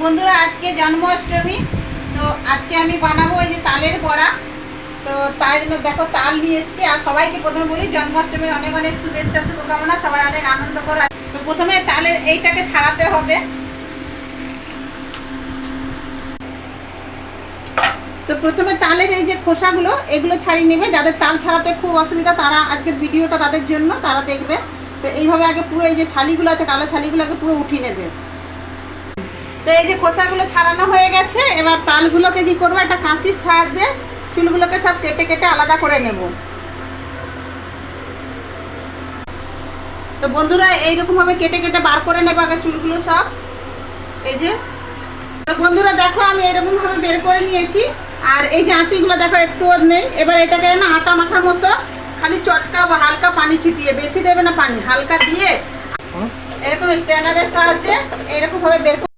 বন্ধুরা আজকে জন্মাষ্টমী, তো আজকে আমি বানাবো এই যে তালের বড়া। তো তাই জন্য দেখো তাল নিয়ে এসেছি। আর সবাইকে প্রথমে বলি জন্মাষ্টমীর অনেক অনেক শুভেচ্ছা শুভকামনা, সবাই অনেক আনন্দ করো। তো প্রথমে তালের এইটাকে ছাড়াতে হবে। তো প্রথমে তালের এই যে খোসাগুলো এগুলো ছাড়িয়ে নেবে। যাদের তাল ছাড়াতে খুব অসুবিধা তারা আজকের ভিডিওটা তাদের জন্য, তারা দেখবে। তো এইভাবে আগে পুরো এই যে ছালিগুলো আছে, কালো ছালিগুলোকে পুরো উঠিয়ে নেবে। তো এই যে খোসাগুলো ছাড়ানো হয়ে গেছে, এবার তালগুলোকে কি করবো, একটা কাঁচির সাহায্যে চুলগুলোকে সব কেটে কেটে আলাদা করে নেব। তো বন্ধুরা এইরকম ভাবে কেটে কেটে বার করে নেবো আগে চুলগুলো সব। এই যে তো বন্ধুরা দেখো আমি এরকম ভাবে বের করে নিয়েছি। আর এই যে আটিগুলো দেখো একটুও নেই। এবার এটাকে না আটা মাখার মতো খালি চটকা বা হালকা পানি ছিটিয়ে, বেশি দেবে না পানি, হালকা দিয়ে এরকম স্ট্যান্ডারের সাহায্যে এরকম ভাবে বের